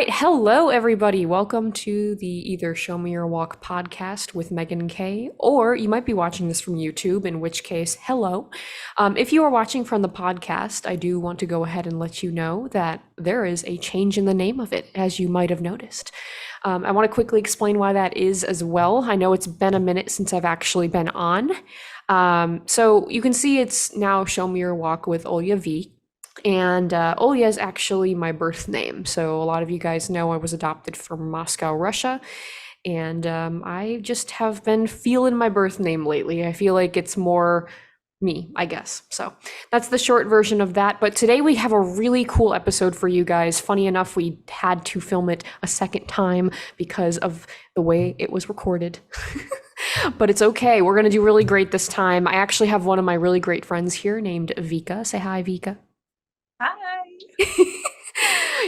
right. Hello, everybody. Welcome to the either Show Me Your Walk podcast with Megan Kay, or you might be watching this from YouTube, in which case, hello. If you are watching from the podcast, I do want to go ahead and let you know that there is a change in the name of it, as you might have noticed. I want to quickly explain why that is as well. I know it's been a minute since I've actually been on. So you can see it's now Show Me Your Walk with Olya V. And Olya is actually my birth name. So a lot of you guys know I was adopted from Moscow, Russia. And I just have been feeling my birth name lately. I feel like it's more me, I guess. So that's the short version of that. But today we have a really cool episode for you guys. Funny enough, we had to film it a second time because of the way it was recorded. But it's okay. We're going to do really great this time. I actually have one of my really great friends here named Vika. Say hi, Vika. Hi.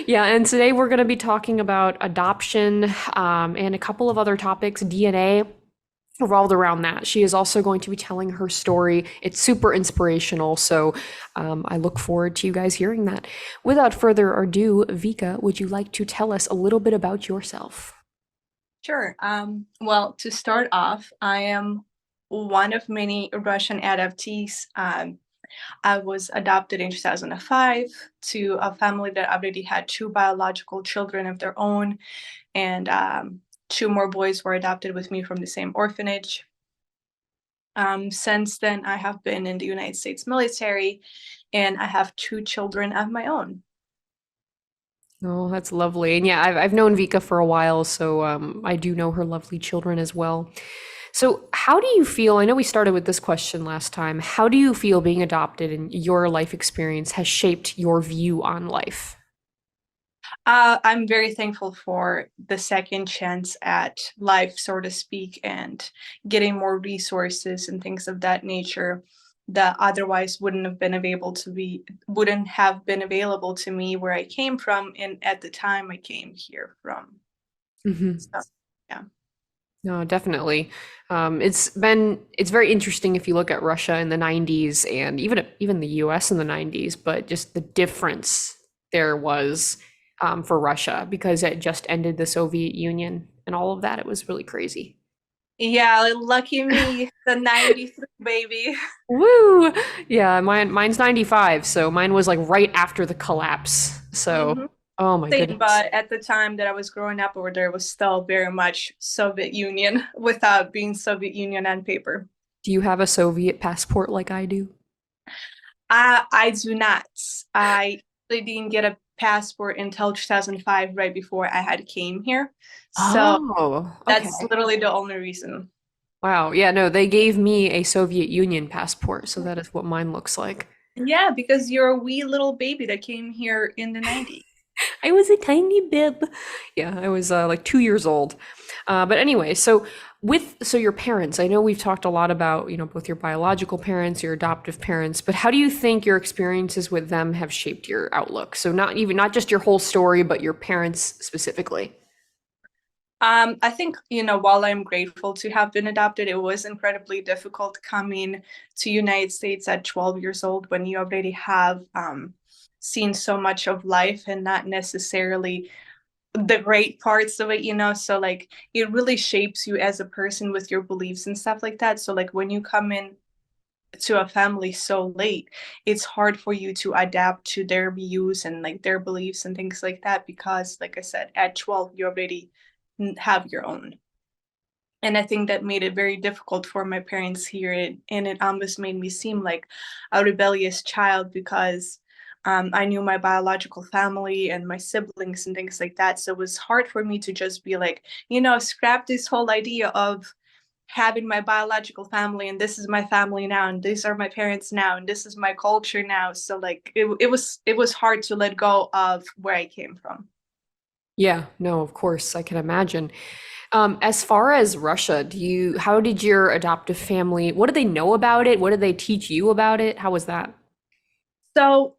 Yeah, and today we're going to be talking about adoption and a couple of other topics, DNA revolved around that. She is also going to be telling her story. It's super inspirational, so I look forward to you guys hearing that. Without further ado, Vika, would you like to tell us a little bit about yourself? Sure. Well, to start off, I am one of many Russian adoptees. I was adopted in 2005 to a family that already had two biological children of their own, and two more boys were adopted with me from the same orphanage. Since then, I have been in the United States military, and I have two children of my own. Oh, that's lovely. And yeah, I've known Vika for a while, so I do know her lovely children as well. So, how do you feel? I know we started with this question last time. How do you feel being adopted and your life experience has shaped your view on life? I'm very thankful for the second chance at life, so to speak, and getting more resources and things of that nature that otherwise wouldn't have been available to me where I came from and at the time I came here from. Hmm. So yeah. No, definitely. It's very interesting if you look at Russia in the 90s and even the US in the 90s, but just the difference there was for Russia because it just ended the Soviet Union and all of that. It was really crazy. Yeah, lucky me, the 93 baby. Woo! Yeah, mine's 95, so mine was like right after the collapse. So, Hmm. oh my Same, goodness. but at the time that I was growing up over there was still very much Soviet Union without being Soviet Union on paper. Do you have a Soviet passport like I do? I do not. I really didn't get a passport until 2005, right before I had came here. So Oh, that's okay. literally the only reason. Wow. Yeah, no, they gave me a Soviet Union passport, so that is what mine looks like. Yeah, because you're a wee little baby that came here in the 90s. I was a tiny bib. Yeah, I was like 2 years old. But anyway, so your parents, I know we've talked a lot about, both your biological parents, your adoptive parents, but how do you think your experiences with them have shaped your outlook? So not just your whole story, but your parents specifically. I think, while I'm grateful to have been adopted, it was incredibly difficult coming to United States at 12 years old when you already have seen so much of life and not necessarily the great parts of it. So like it really shapes you as a person with your beliefs and stuff like that. So like when you come in to a family so late, it's hard for you to adapt to their views and like their beliefs and things like that because like I said, at 12 you already have your own. And I think that made it very difficult for my parents here, and it almost made me seem like a rebellious child because I knew my biological family and my siblings and things like that. So it was hard for me to just be like, scrap this whole idea of having my biological family and this is my family now and these are my parents now and this is my culture now. So like it was hard to let go of where I came from. Yeah, no, of course, I can imagine. As far as Russia, how did your adoptive family, what did they know about it? What did they teach you about it? How was that? So,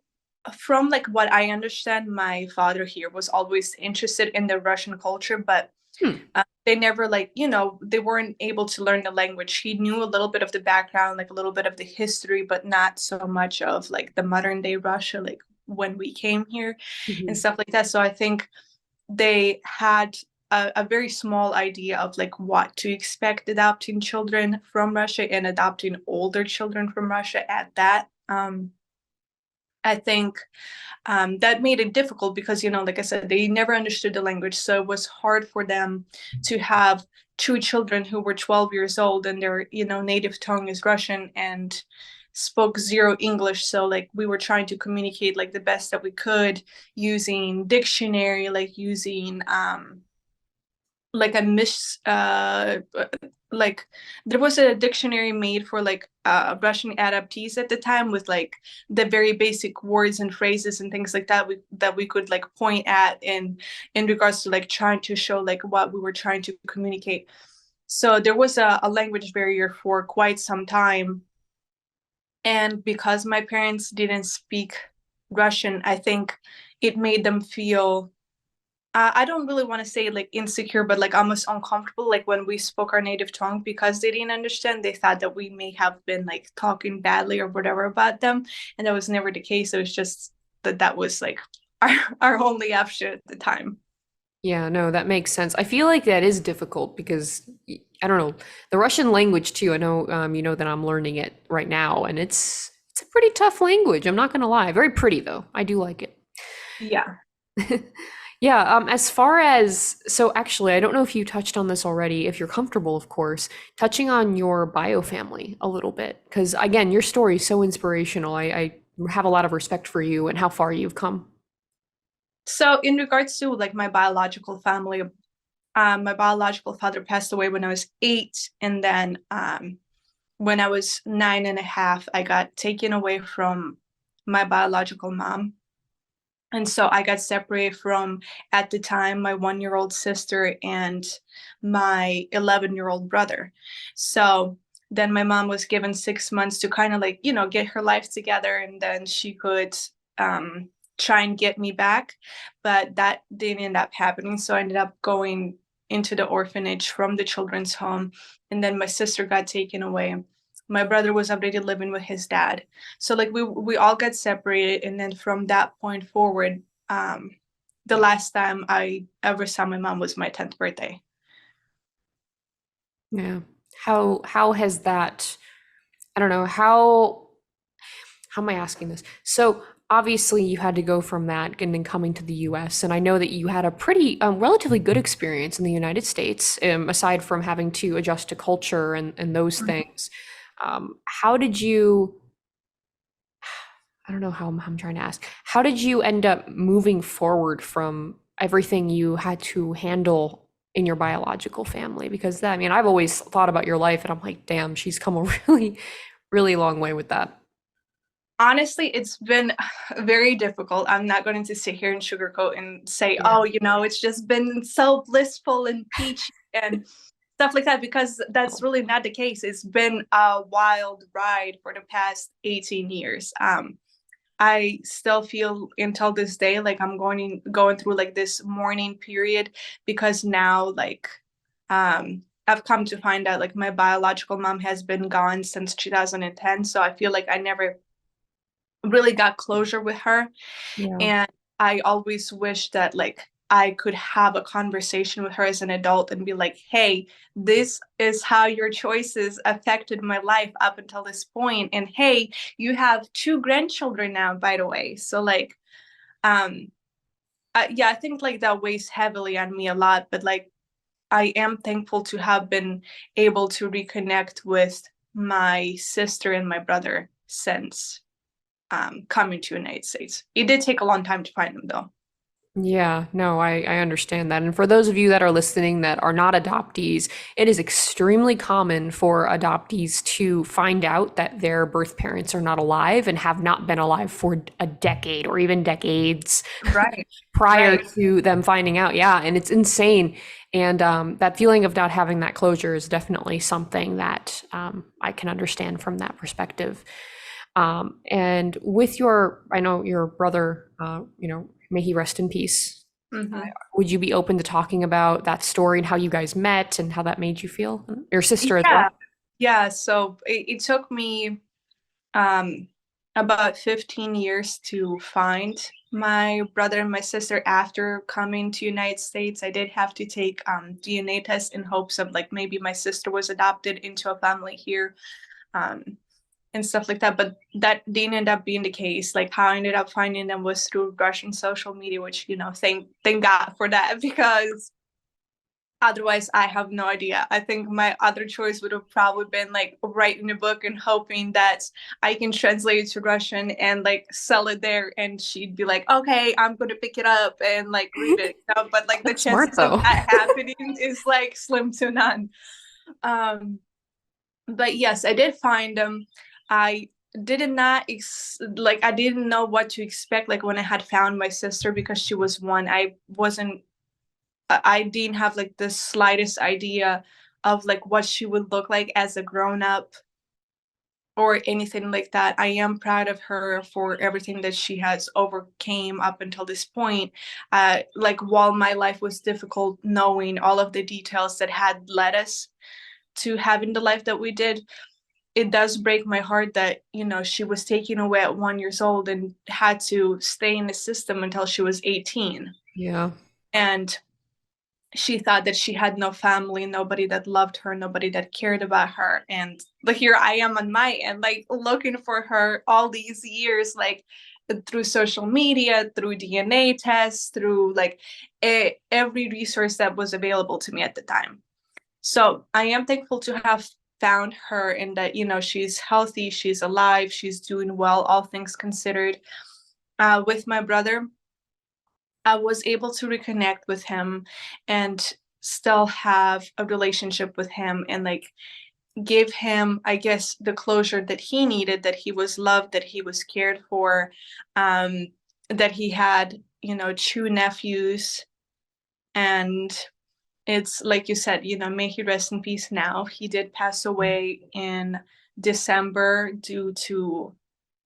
from like what I understand, my father here was always interested in the Russian culture, but Hmm. they never like they weren't able to learn the language. He knew a little bit of the background, like a little bit of the history, but not so much of like the modern day Russia, like when we came here and Mhm. stuff like that. So I think they had a very small idea of like what to expect adopting children from Russia and adopting older children from Russia at that. I think that made it difficult because, like I said, they never understood the language. So it was hard for them to have two children who were 12 years old and their, native tongue is Russian and spoke zero English. So like we were trying to communicate like the best that we could using dictionary, like using like a like there was a dictionary made for like Russian adoptees at the time with like the very basic words and phrases and things like that we could like point at in regards to like trying to show like what we were trying to communicate. So there was a language barrier for quite some time, and because my parents didn't speak Russian, I think it made them feel, I don't really want to say like insecure, but like almost uncomfortable. Like when we spoke our native tongue, because they didn't understand, they thought that we may have been like talking badly or whatever about them. And that was never the case. It was just that was like our only option at the time. Yeah, no, that makes sense. I feel like that is difficult because I don't know, the Russian language too. I know you know that I'm learning it right now, and it's a pretty tough language. I'm not gonna lie. Very pretty though. I do like it. Yeah. Yeah, as far as, so actually, I don't know if you touched on this already, if you're comfortable, of course, touching on your bio family a little bit, because again, your story is so inspirational. I have a lot of respect for you and how far you've come. So in regards to like my biological family, my biological father passed away when I was 8, and then when I was 9 and a half, I got taken away from my biological mom. And so I got separated from, at the time, my 1 year old sister and my 11-year-old brother. So then my mom was given 6 months to kind of like, get her life together, and then she could um, try and get me back. But that didn't end up happening. So I ended up going into the orphanage from the children's home. And then my sister got taken away. My brother was already living with his dad. So like we all got separated, and then from that point forward, the last time I ever saw my mom was my 10th birthday. Yeah. How has that, I don't know, how am I asking this? So obviously you had to go from that and then coming to the US, and I know that you had a pretty relatively good experience in the United States, aside from having to adjust to culture and those things. How did you, I don't know how I'm trying to ask. How did you end up moving forward from everything you had to handle in your biological family? Because that, I mean, I've always thought about your life and I'm like, damn, she's come a really, really long way with that. Honestly, it's been very difficult. I'm not going to sit here and sugarcoat and say, Yeah. oh, it's just been so blissful and peachy and stuff like that, because that's really not the case. It's been a wild ride for the past 18 years. I still feel until this day like I'm going through like this mourning period, because now like I've come to find out like my biological mom has been gone since 2010. So I feel like I never really got closure with her. Yeah. And I always wish that like I could have a conversation with her as an adult and be like, hey, this is how your choices affected my life up until this point. And hey, you have two grandchildren now, by the way. So like, um, yeah, I think like that weighs heavily on me a lot, but like I am thankful to have been able to reconnect with my sister and my brother since coming to the United States. It did take a long time to find them though. Yeah, no, I understand that. And for those of you that are listening that are not adoptees, it is extremely common for adoptees to find out that their birth parents are not alive and have not been alive for a decade or even decades Right. prior Right. to them finding out. Yeah, and it's insane. And that feeling of not having that closure is definitely something that I can understand from that perspective. And with your, I know your brother, may he rest in peace. Mm-hmm. Would you be open to talking about that story and how you guys met and how that made you feel? Your sister as Yeah. well. Yeah. So it took me um, about 15 years to find my brother and my sister after coming to United States. I did have to take DNA tests in hopes of like maybe my sister was adopted into a family here. Um, and stuff like that. But that didn't end up being the case. Like how I ended up finding them was through Russian social media, which, thank God for that, because otherwise I have no idea. I think my other choice would have probably been like writing a book and hoping that I can translate it to Russian and like sell it there, and she'd be like, okay, I'm gonna pick it up and like read it. But like the That's smart chances of though. that happening is like slim to none. But yes, I did find them. I did not like I didn't know what to expect like when I had found my sister, because she was one. I didn't have like the slightest idea of like what she would look like as a grown up or anything like that. I am proud of her for everything that she has overcame up until this point. Like while my life was difficult, knowing all of the details that had led us to having the life that we did, it does break my heart that she was taken away at 1 years old and had to stay in the system until she was 18. Yeah. And she thought that she had no family, nobody that loved her, nobody that cared about her. And but here I am on my end, like looking for her all these years, like through social media, through DNA tests, through like every resource that was available to me at the time. So I am thankful to have found her, and that she's healthy, she's alive, she's doing well, all things considered. With my brother, I was able to reconnect with him and still have a relationship with him, and like give him, I guess, the closure that he needed, that he was loved, that he was cared for, um, that he had, two nephews. And it's like you said, may he rest in peace now. He did pass away in December due to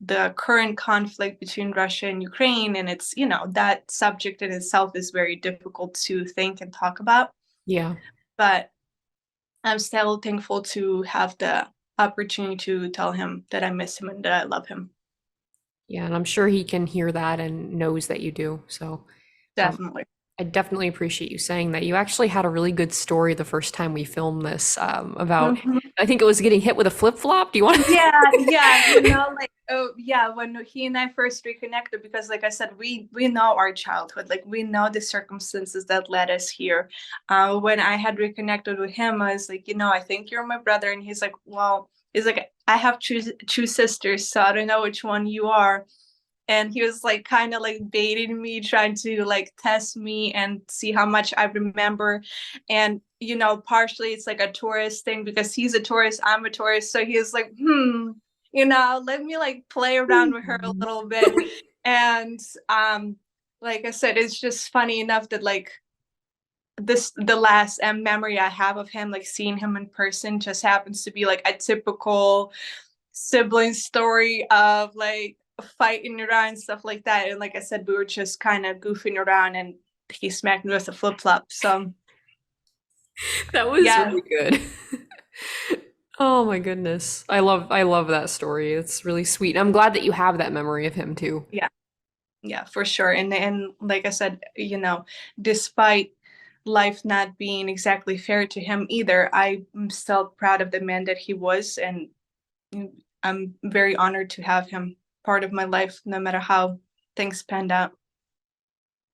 the current conflict between Russia and Ukraine. And it's, that subject in itself is very difficult to think and talk about. Yeah. But I'm still thankful to have the opportunity to tell him that I miss him and that I love him. Yeah, and I'm sure he can hear that and knows that you do. So, um, Definitely. I definitely appreciate you saying that. You actually had a really good story the first time we filmed this, about, Mhm. I think it was getting hit with a flip-flop. Do you want Yeah, like, oh yeah, when he and I first reconnected, because like I said, we know our childhood, like we know the circumstances that led us here. When I had reconnected with him, I was like, I think you're my brother, and he's like, well, he's like, I have two sisters, so I don't know which one you are. And he was like kind of like baiting me, trying to like test me and see how much I remember. And partially it's like a tourist thing, because he's a tourist, I'm a tourist, so he was like, let me like play around with her a to? little bit. And like I said, it's just funny enough that like the last memory I have of him, like seeing him in person, just happens to be like a typical sibling story of like fighting around and stuff like that. And like I said, we were just kind of goofing around, and he smacked me with a flip flop. So That was yeah, really good. Oh my goodness. I love that story. It's really sweet. I'm glad that you have that memory of him too. yeah, yeah, for sure. And like I said, despite life not being exactly fair to him either, I'm still proud of the man that he was, and I'm very honored to have him part of my life, no matter how things panned out.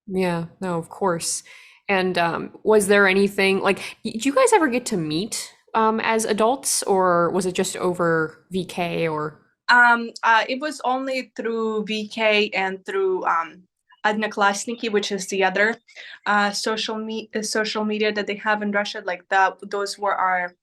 Yeah, no, of course. And was there anything like, did you guys ever get to meet as adults, or was it just over VK or? It was only through VK and through Одноклассники, which is the other social media that they have in Russia. Like that, those were our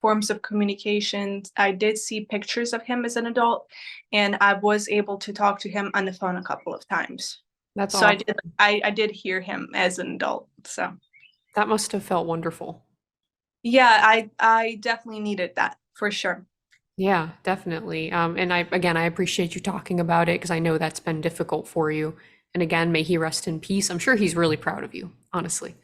forms of communication. I did see pictures of him as an adult, and I was able to talk to him on the phone a couple of times. That's So awesome. I did hear him as an adult. So That must have felt wonderful. yeah, I definitely needed that for sure. Yeah, definitely. And I appreciate you talking about it because I know that's been difficult for you. And again, may he rest in peace. I'm sure he's really proud of you, honestly.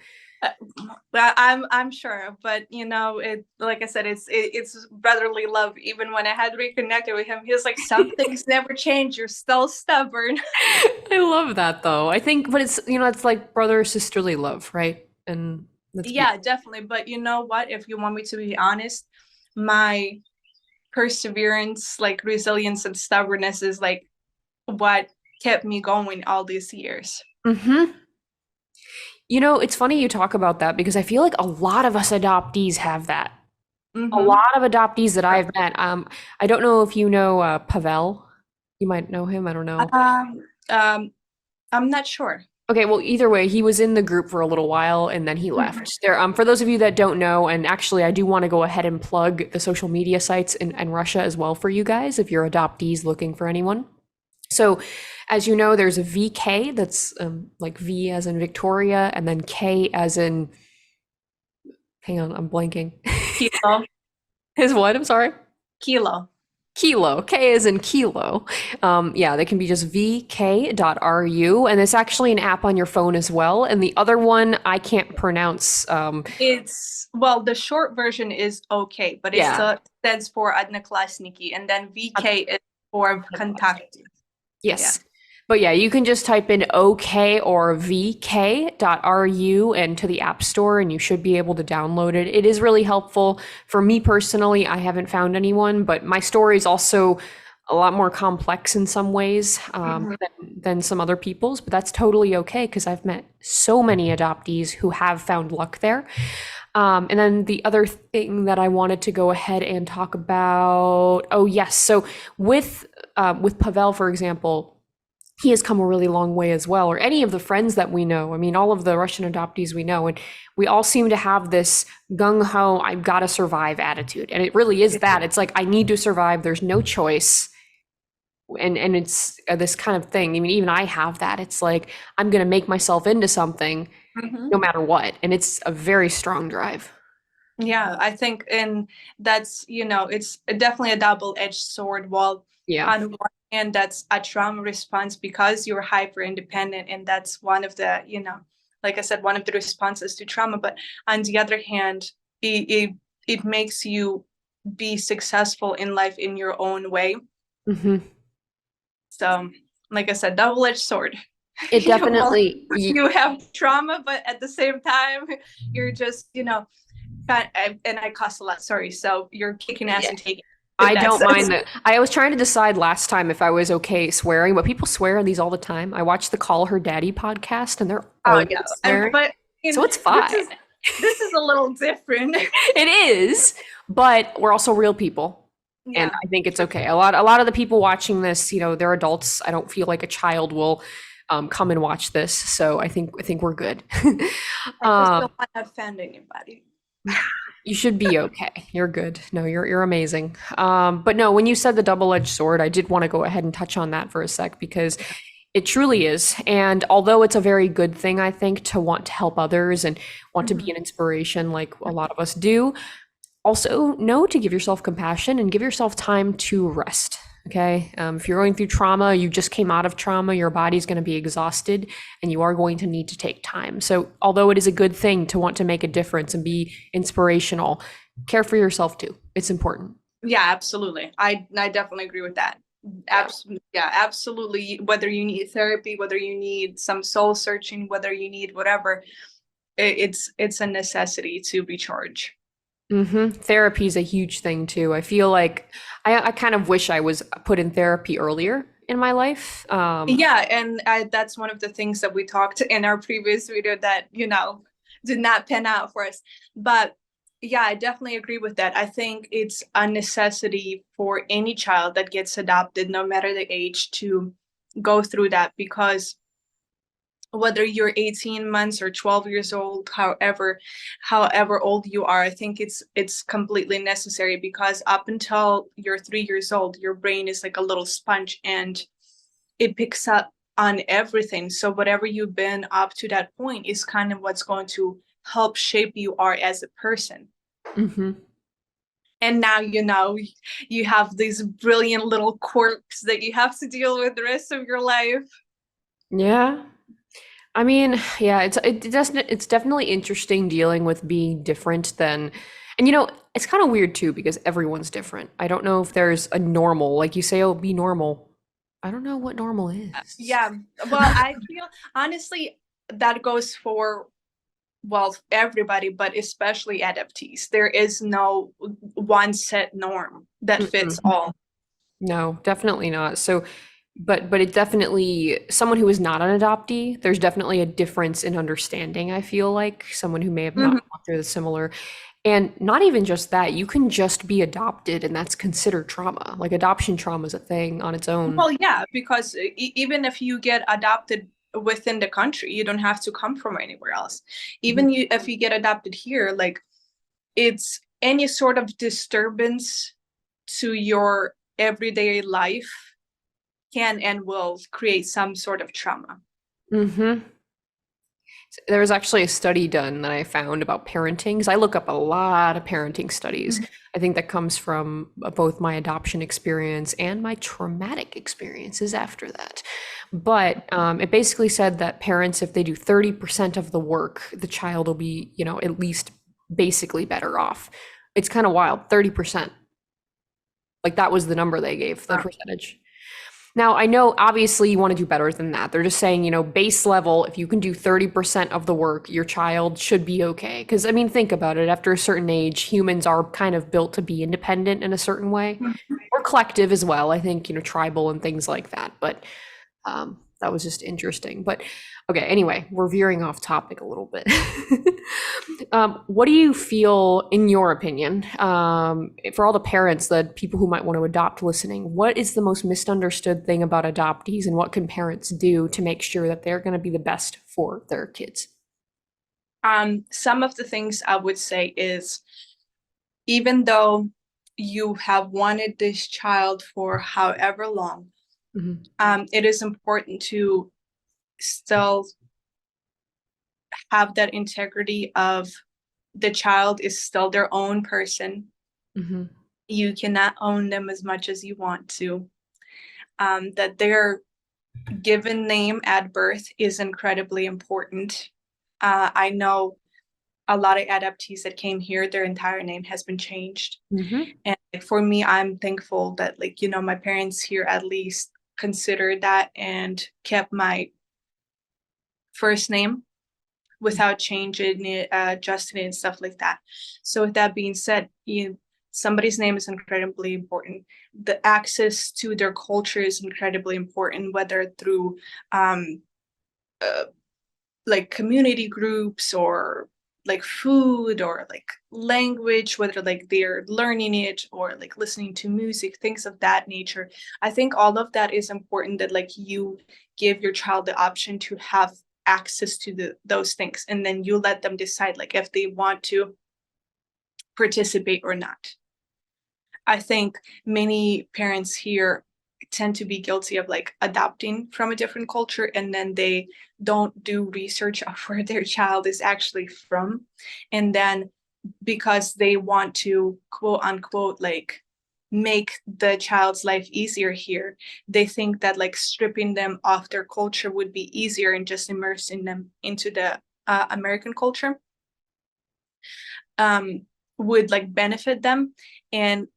Uh, I'm sure, but it like I said, it's brotherly love. Even when I had reconnected with him, he was like, "Some things never change. You're still stubborn." I love that though. I think, but it's like brother sisterly love, right? And that's Yeah, beautiful. definitely. But you know what? If you want me to be honest, my perseverance, like resilience and stubbornness, is like what kept me going all these years. Hmm. It's funny you talk about that because I feel like a lot of us adoptees have that. A Mm-hmm. lot of adoptees that I've met. I don't know if you know Pavel. You might know him. I don't know. Um, um, I'm not sure. Okay, well, either way, he was in the group for a little while and then he Mhm. left. For those of you that don't know, and actually, I do want to go ahead and plug the social media sites in Russia as well for you guys if you're adoptees looking for anyone. So, as you know, there's a VK that's like V as in Victoria, and then K as in, hang on, I'm blanking. Kilo, His what? I'm sorry. kilo. Kilo. K is in kilo. Yeah, they can be just vk.ru. And it's actually an app on your phone as well. And the other one I can't pronounce. It's well, the short version is okay, but it Yeah. still stands for Одноклассники, and then VK is for contact. Yeah. Yes. But yeah, you can just type in OK or vk.ru into the App Store and you should be able to download it. It is really helpful. For me personally, I haven't found anyone, but my story is also a lot more complex in some ways Mhm. than some other people's, but that's totally okay because I've met so many adoptees who have found luck there. And then the other thing that I wanted to go ahead and talk about, oh yes, so with Pavel, for example, he has come a really long way as well, or any of the friends that we know. I mean, all of the Russian adoptees we know, and we all seem to have this gung ho, I've got to survive attitude. And it really is that. It's like, I need to survive. There's no choice. And it's this kind of thing. I mean, even I have that. It's like, I'm going to make myself into something no Mhm. matter what. And it's a very strong drive. Yeah, I think, and that's, it's definitely a double-edged sword. While Yeah. on one hand, that's a trauma response because you're hyper independent, and that's one of the, like I said, one of the responses to trauma. But on the other hand, it makes you be successful in life in your own way. Hmm. So, like I said, double-edged sword. It Well, definitely, you have trauma, but at the same time, you're just, and I cuss a lot. Sorry, so you're kicking ass yeah, and taking in I that don't mind sense. that. I was trying to decide last time if I was okay swearing, but people swear in these all the time. I watch the Call Her Daddy podcast and they're Oh always yeah, swearing. but So it's this fine. is a little different. It is, but we're also real people. And Yeah, I think it's true. okay. A lot of the people watching this, they're adults. I don't feel like a child will come and watch this. So I think we're good. I just um, don't want to offend anybody. You should be okay. You're good. No, you're amazing. But no, when you said the double-edged sword, I did want to go ahead and touch on that for a sec because it truly is. And although it's a very good thing, I think, to want to help others and want to be Mhm. an inspiration like a lot of us do, also know to give yourself compassion and give yourself time to rest. Okay. If you're going through trauma, you just came out of trauma, your body's going to be exhausted and you are going to need to take time. So, although it is a good thing to want to make a difference and be inspirational, care for yourself too. It's important. Yeah, absolutely. I definitely agree with that. Yeah. Absolutely, yeah, absolutely. Whether you need therapy, whether you need some soul searching, whether you need whatever, it's a necessity to recharge. Therapy is a huge thing too. I feel like I kind of wish I was put in therapy earlier in my life. Yeah, and that's one of the things that we talked in our previous video that, did not pan out for us. But yeah, I definitely agree with that. I think it's a necessity for any child that gets adopted, no matter the age, to go through that, because whether you're 18 months or 12 years old, however old you are, I think it's completely necessary, because up until you're 3 years old, your brain is like a little sponge, and it picks up on everything. So whatever you've been up to that point is kind of what's going to help shape you are as a person. hmm And now, you have these brilliant little quirks that you have to deal with the rest of your life. Yeah. I mean, yeah, it's definitely interesting dealing with being different than, and it's kind of weird too because everyone's different. I don't know if there's a normal, like you say, oh, be normal. I don't know what normal is. Yeah, well, I feel honestly that goes for, well, everybody, but especially adoptees. There is no one set norm that fits Mm-mm. all. No, definitely not. So, but it definitely, someone who is not an adoptee, there's definitely a difference in understanding, I feel like, someone who may have not Mhm. gone through the similar. And not even just that, you can just be adopted and that's considered trauma. Like adoption trauma is a thing on its own. Well, yeah, because even if you get adopted within the country, you don't have to come from anywhere else. Mhm. Even if you get adopted here, like it's any sort of disturbance to your everyday life can and will create some sort of trauma. Mhm. There was actually a study done that I found about parenting, because I look up a lot of parenting studies. Mhm. I think that comes from both my adoption experience and my traumatic experiences after that. But it basically said that parents, if they do 30% of the work, the child will be, at least basically better off. It's kind of wild, 30%. Like that was the number they gave, the Wow. percentage. Now, I know obviously you want to do better than that. They're just saying, base level, if you can do 30% of the work, your child should be okay. Because, I mean, think about it. After a certain age, humans are kind of built to be independent in a certain way, or collective as well. I think, tribal and things like that. But that was just interesting. But okay, anyway, we're veering off topic a little bit. What do you feel, in your opinion, for all the parents, the people who might want to adopt listening, what is the most misunderstood thing about adoptees and what can parents do to make sure that they're going to be the best for their kids? Some of the things I would say is, even though you have wanted this child for however long, Mhm. it is important to still have that integrity of the child is still their own person. Mhm. You cannot own them as much as you want to. That their given name at birth is incredibly important. I know a lot of adoptees that came here, their entire name has been changed. Mhm. And like, for me, I'm thankful that, like, my parents here at least considered that and kept my first name without changing it, adjusting it, and stuff like that. So with that being said, somebody's name is incredibly important. The access to their culture is incredibly important, whether through uh, like community groups or like food or like language, whether like they're learning it or like listening to music, things of that nature. I think all of that is important, that like you give your child the option to have access to those things, and then you let them decide like if they want to participate or not. I think many parents here tend to be guilty of like adopting from a different culture, and then they don't do research of where their child is actually from. And then because they want to quote unquote like make the child's life easier here, they think that like stripping them off their culture would be easier and just immersing them into the American culture um, would like benefit them. And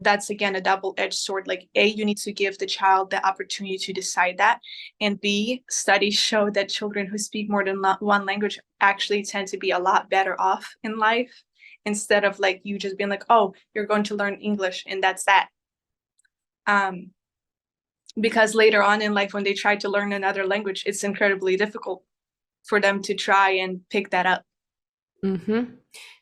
that's again a double-edged sword. Like, A, you need to give the child the opportunity to decide that, and B, studies show that children who speak more than one language actually tend to be a lot better off in life, instead of like you just being like, oh, you're going to learn English and that's that. um because later on in life, when they try to learn another language, it's incredibly difficult for them to try and pick that up. Mhm.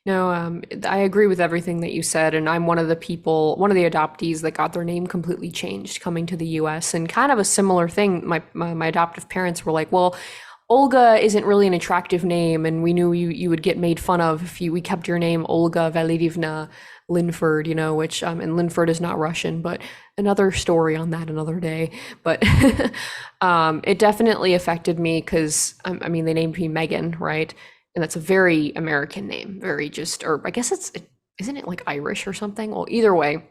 No, I agree with everything that you said, and I'm one of the adoptees that got their name completely changed coming to the US, and kind of a similar thing. My adoptive parents were like, "Well, Olga isn't really an attractive name, and we knew you would get made fun of if we kept your name Olga Valerievna Linford, which and Linford is not Russian, but another story on that another day. But it definitely affected me because I mean they named me Megan, right? And that's a very American name, very just, or I guess isn't it like Irish or something? Well, either way,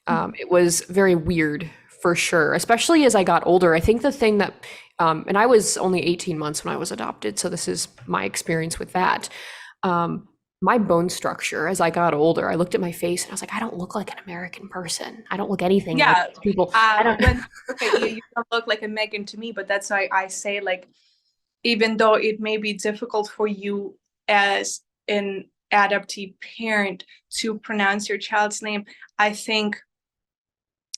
it was very weird for sure, especially as I got older. I think the thing that, and I was only 18 months when I was adopted, so this is my experience with that. Um, my bone structure, as I got older, I looked at my face and I was like, I don't look like an American person. I don't look anything like Yeah. people. I don't. When look at you, you don't look like a Megan to me, but that's why I say, like, even though it may be difficult for you as an adoptee parent to pronounce your child's name, I think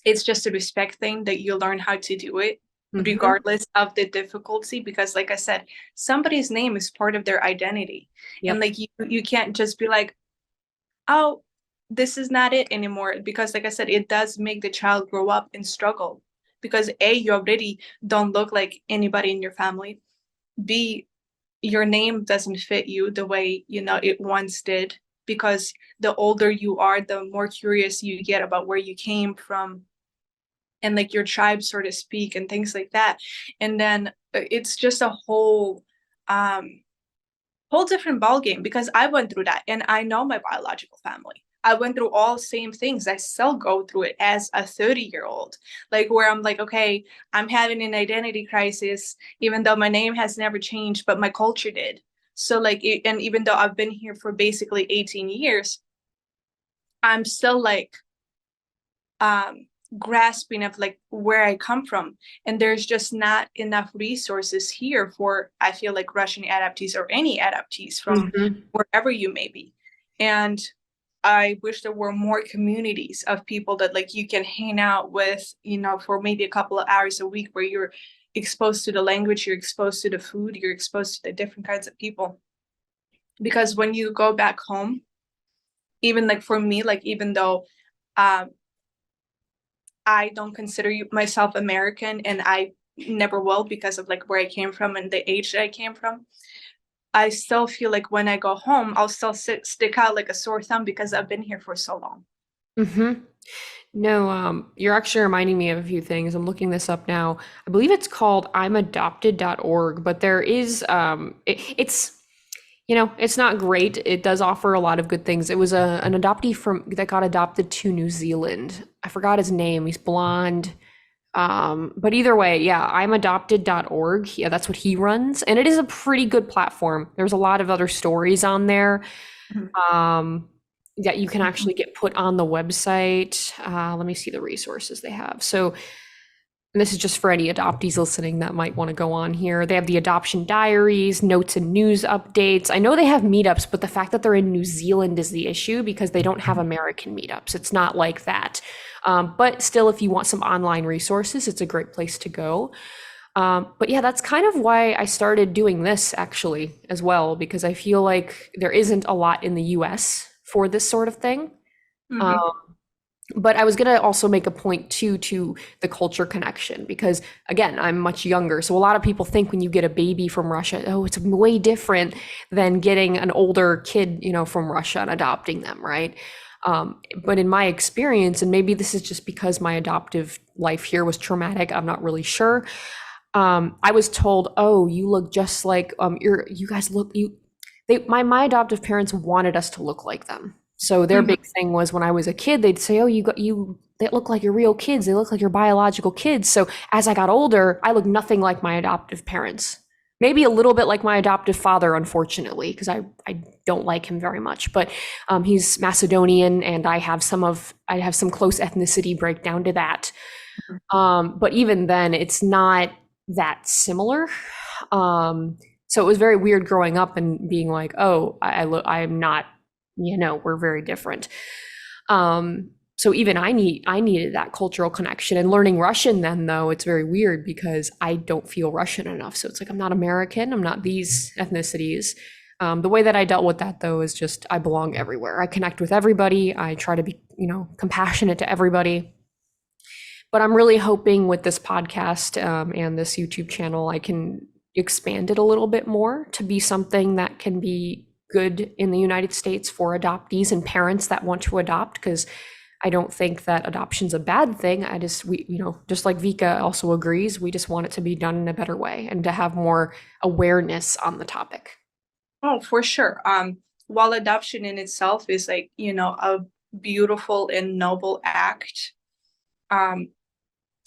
it's just a respect thing that you learn how to do it Mhm. regardless of the difficulty, because like I said, somebody's name is part of their identity. And Yep. like you can't just be like, oh, this is not it anymore, because like I said, it does make the child grow up and struggle, because A, you already don't look like anybody in your family. B, your name doesn't fit you the way it once did, because the older you are, the more curious you get about where you came from and like your tribe, so to speak, and things like that. And then it's just a um whole different ballgame, because I went through that and I know my biological family. I went through all same things. I still go through it as a 30-year-old, like where I'm like, okay, I'm having an identity crisis, even though my name has never changed, but my culture did. So like, and even though I've been here for basically 18 years, I'm still like, um, grasping of like where I come from. And there's just not enough resources here for, I feel like, Russian adoptees or any adoptees from Mhm. wherever you may be. And I wish there were more communities of people that like you can hang out with, for maybe a couple of hours a week, where you're exposed to the language, you're exposed to the food, you're exposed to the different kinds of people. Because when you go back home, even like for me, like even though um, I don't consider myself American, and I never will, because of like where I came from and the age that I came from. I still feel like when I go home, I'll still stick out like a sore thumb, because I've been here for so long. Mhm. No, you're actually reminding me of a few things. I'm looking this up now. I believe it's called I'mAdopted.org, but there is it's it's not great. It does offer a lot of good things. It was an adoptee from that got adopted to New Zealand. I forgot his name. He's blonde. But either way, yeah, I'mAdopted.org. Yeah, that's what he runs. And it is a pretty good platform. There's a lot of other stories on there Mhm. um, that you can actually get put on the website. Let me see the resources they have. So, and this is just for any adoptees listening that might want to go on here. They have the adoption diaries, notes and news updates. I know they have meetups, but the fact that they're in New Zealand is the issue, because they don't have American meetups. It's not like that. But still, if you want some online resources, it's a great place to go. But yeah, that's kind of why I started doing this actually as well, because I feel like there isn't a lot in the US for this sort of thing. Um, Mhm. but I was going to also make a point too to the culture connection, because again, I'm much younger. So a lot of people think when you get a baby from Russia, oh, it's way different than getting an older kid, from Russia and adopting them, right? But in my experience, and maybe this is just because my adoptive life here was traumatic, I'm not really sure. I was told, "Oh, you look just like you guys look you." My adoptive parents wanted us to look like them. So their Mhm. big thing was when I was a kid, they'd say, "Oh, you they look like your real kids. They look like your biological kids." So as I got older, I looked nothing like my adoptive parents. Maybe a little bit like my adoptive father, unfortunately, because I don't like him very much. But he's Macedonian, and I have some close ethnicity breakdown to that. But even then, it's not that similar. So it was very weird growing up and being like, oh, I am not, we're very different. So even I needed that cultural connection. And learning Russian then, though, it's very weird because I don't feel Russian enough. So it's like I'm not American. I'm not these ethnicities. The way that I dealt with that, though, is just I belong everywhere. I connect with everybody. I try to be, compassionate to everybody. But I'm really hoping with this podcast and this YouTube channel, I can expand it a little bit more to be something that can be good in the United States for adoptees and parents that want to adopt. Because I don't think that adoption's a bad thing. Just like Vika also agrees, we just want it to be done in a better way and to have more awareness on the topic. Oh, for sure. While adoption in itself is like, a beautiful and noble act, um,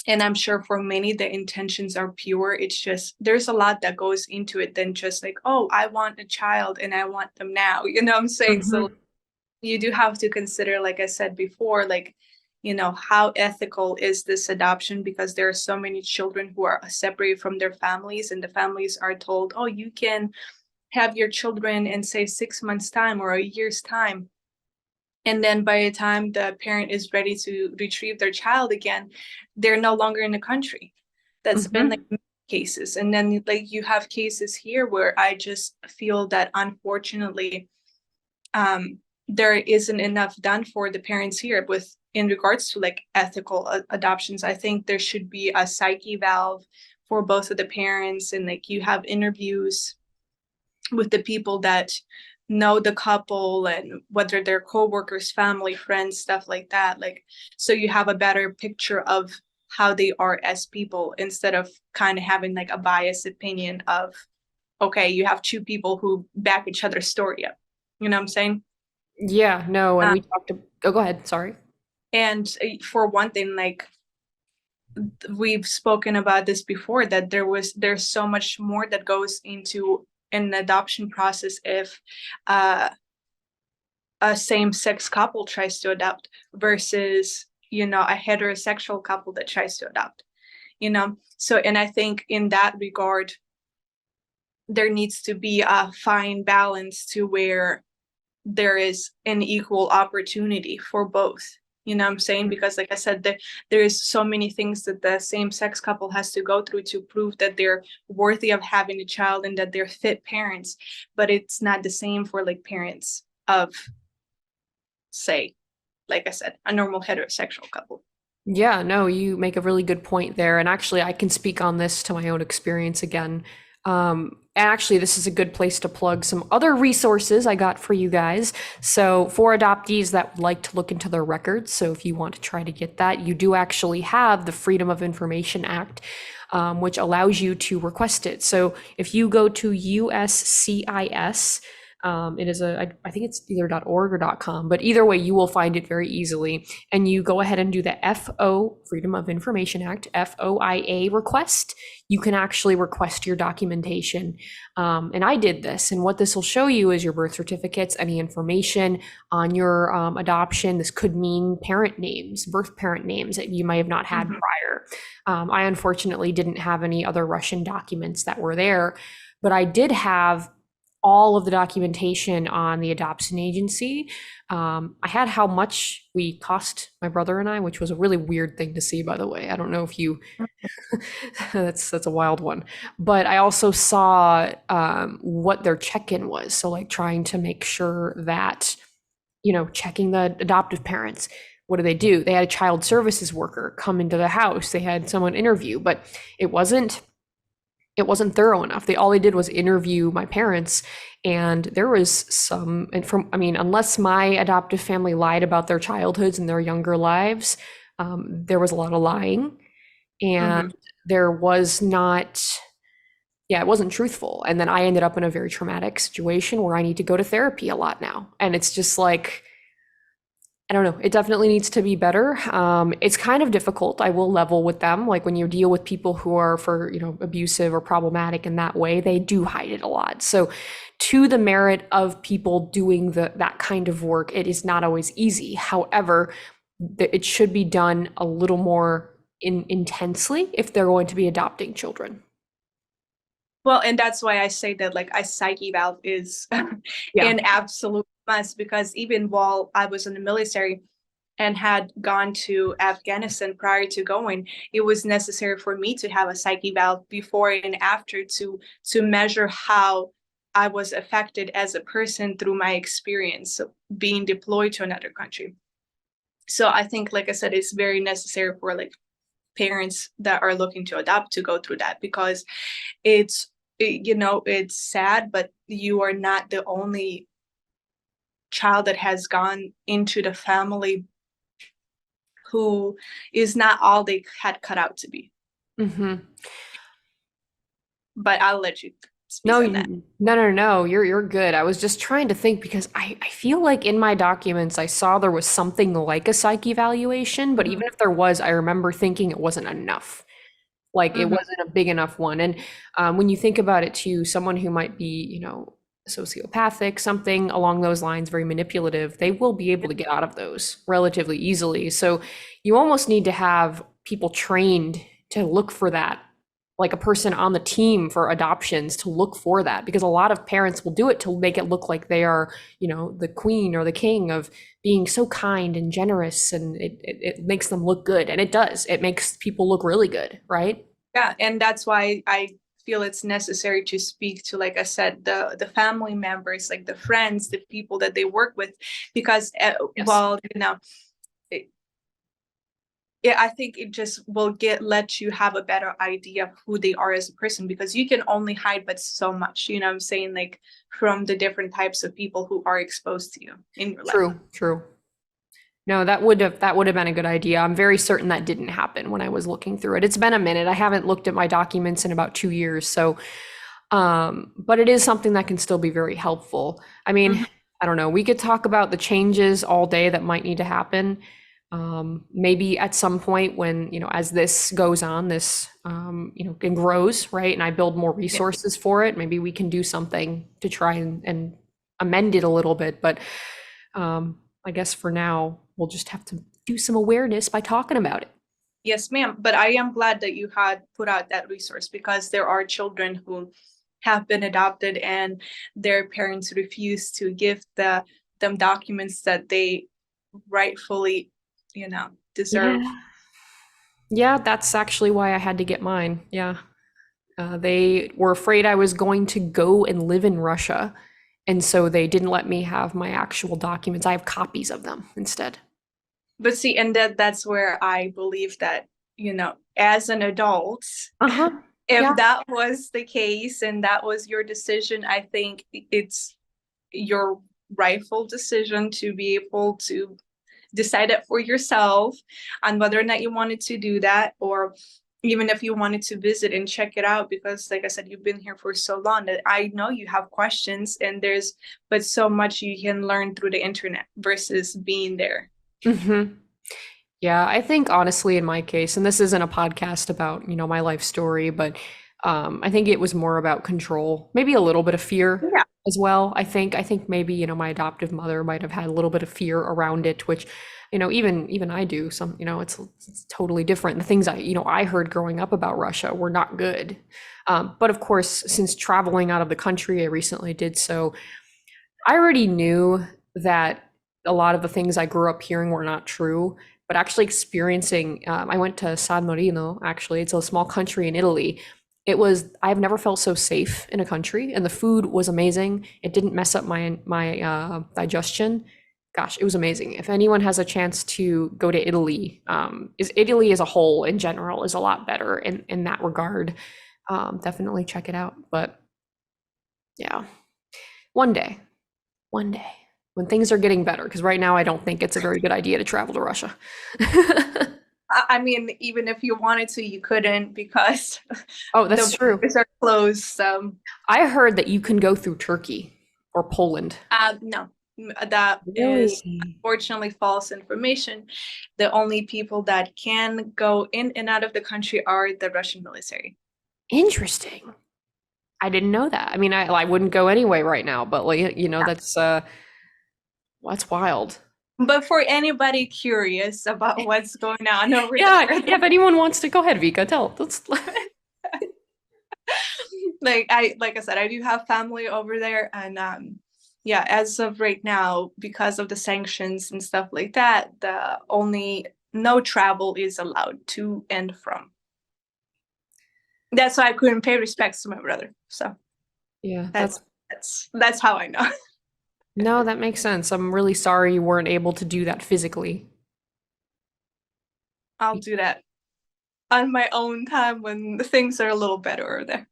And I'm sure for many the intentions are pure. It's just there's a lot that goes into it than just like, oh, I want a child and I want them now. You know what I'm saying? So Hmm. you do have to consider, like I said before, like, how ethical is this adoption, because there are so many children who are separated from their families, and the families are told, oh, you can have your children in, say, 6 months time or a year's time, and then by the time the parent is ready to retrieve their child again, they're no longer in the country. That's been like Hmm. cases. And then like you have cases here where I just feel that unfortunately um, there isn't enough done for the parents here with in regards to like ethical adoptions. I think there should be a psyche valve for both of the parents, and like you have interviews with the people that know the couple, and whether they're coworkers, family, friends, stuff like that, like, so you have a better picture of how they are as people, instead of kind of having like a biased opinion of, okay, you have two people who back each other's story up. You know what I'm saying? Yeah, no, and um, we talked. Oh, go ahead. Sorry. and for one thing, like, we've spoken about this before, that there's so much more that goes into an adoption process if uh a same-sex couple tries to adopt versus a heterosexual couple that tries to adopt. So, and I think in that regard there needs to be a fine balance to where there is an equal opportunity for both. You know what I'm saying? Because like I said, there is so many things that the same-sex couple has to go through to prove that they're worthy of having a child and that they're fit parents, but it's not the same for like parents of, say, like I said, a normal heterosexual couple. Yeah, no, you make a really good point there. And actually, I can speak on this to my own experience again. And actually, this is a good place to plug some other resources I got for you guys. So, for adoptees that would like to look into their records, so if you want to try to get that, you do actually have the Freedom of Information Act, which allows you to request it. So, if you go to USCIS, it is I think it's either .org or .com, but either way, you will find it very easily. And you go ahead and do the Freedom of Information Act, FOIA request. You can actually request your documentation. And I did this. And what this will show you is your birth certificates, any information on your adoption. This could mean parent names, birth parent names that you might have not had Mhm. prior. I unfortunately didn't have any other Russian documents that were there, but I did have all of the documentation on the adoption agency. I had how much we cost, my brother and I, which was a really weird thing to see, by the way. I don't know if you, that's a wild one. But I also saw what their check-in was. So like trying to make sure that, checking the adoptive parents. What do they do? They had a child services worker come into the house. They had someone interview, but it wasn't it wasn't thorough enough. All they did was interview my parents, and there was some, and from, I mean, unless my adoptive family lied about their childhoods and their younger lives, there was a lot of lying, and Mhm. there was not, yeah, it wasn't truthful. And then I ended up in a very traumatic situation where I need to go to therapy a lot now, and it's just like, I don't know. It definitely needs to be better. It's kind of difficult. I will level with them. Like when you deal with people who are abusive or problematic in that way, they do hide it a lot. So, to the merit of people doing that kind of work, it is not always easy. However, it should be done a little more intensely if they're going to be adopting children. Well, and that's why I say that like a psyche valve is Yeah. an absolute must, because even while I was in the military and had gone to Afghanistan prior to going, it was necessary for me to have a psyche valve before and after to measure how I was affected as a person through my experience of being deployed to another country. So I think, like I said, it's very necessary for like parents that are looking to adopt to go through that, because it's it's sad, but you are not the only child that has gone into the family who is not all they had cut out to be. Hmm. But I'll let you No, speak on that. no. You're good. I was just trying to think because I feel like in my documents I saw there was something like a psych evaluation, but Mhm. even if there was, I remember thinking it wasn't enough. Like it Mhm. wasn't a big enough one. And when you think about it too, someone who might be, sociopathic, something along those lines, very manipulative, they will be able to get out of those relatively easily. So you almost need to have people trained to look for that, like a person on the team for adoptions to look for that, because a lot of parents will do it to make it look like they are, the queen or the king of being so kind and generous, and it makes them look good. And it does. It makes people look really good, right? Yeah, and that's why I feel it's necessary to speak to, like I said, the family members, like the friends, the people that they work with, because Yes. well, it, yeah, I think it just will let you have a better idea of who they are as a person, because you can only hide but so much, you know what I'm saying, like from the different types of people who are exposed to you in your life. True, true. No, that would have been a good idea. I'm very certain that didn't happen when I was looking through it. It's been a minute. I haven't looked at my documents in about 2 years, so but it is something that can still be very helpful. I mean, Mhm. I don't know. We could talk about the changes all day that might need to happen. Maybe at some point when, as this goes on, this, and grows, right? And I build more Yeah. resources for it, maybe we can do something to try and amend it a little bit. But I guess for now, we'll just have to do some awareness by talking about it. Yes, ma'am. But I am glad that you had put out that resource, because there are children who have been adopted and their parents refuse to give them documents that they rightfully, deserve. Yeah. Yeah, that's actually why I had to get mine. Yeah. They were afraid I was going to go and live in Russia. And so they didn't let me have my actual documents. I have copies of them instead. But see, and that's where I believe that, as an adult, Uh-huh. if Yeah. that was the case and that was your decision, I think it's your rightful decision to be able to decide it for yourself on whether or not you wanted to do that, or even if you wanted to visit and check it out, because like I said, you've been here for so long that I know you have questions, and there's but so much you can learn through the internet versus being there. Hmm. Yeah, I think honestly, in my case, and this isn't a podcast about, my life story, but I think it was more about control, maybe a little bit of fear Yeah. as well. I think maybe, my adoptive mother might have had a little bit of fear around it, which, even I do. Some, it's totally different. The things I heard growing up about Russia were not good. But of course, since traveling out of the country, I recently did so. I already knew that a lot of the things I grew up hearing were not true, but actually experiencing, I went to San Marino, actually, it's a small country in Italy. I've never felt so safe in a country, and the food was amazing. It didn't mess up my digestion. Gosh, it was amazing. If anyone has a chance to go to Italy, Italy as a whole in general is a lot better in that regard. Definitely check it out. But yeah, one day. One day, when things are getting better, because right now I don't think it's a very good idea to travel to Russia. I mean, even if you wanted to, you couldn't, because Oh, the that's true. borders are closed. I heard that you can go through Turkey or Poland. No, that is Really? unfortunately false information. The only people that can go in and out of the country are the Russian military. Interesting. I didn't know that. I mean, I wouldn't go anyway right now, but like, that's wild. But for anybody curious about what's going on over Yeah, there, yeah, if anyone wants to go ahead, Vika, tell. That's like I said, I do have family over there, and yeah, as of right now, because of the sanctions and stuff like that, the only no travel is allowed to and from. That's why I couldn't pay respects to my brother. So yeah, that's that's how I know. no, that makes sense. I'm really sorry you weren't able to do that physically. I'll do that on my own time when things are a little better over there.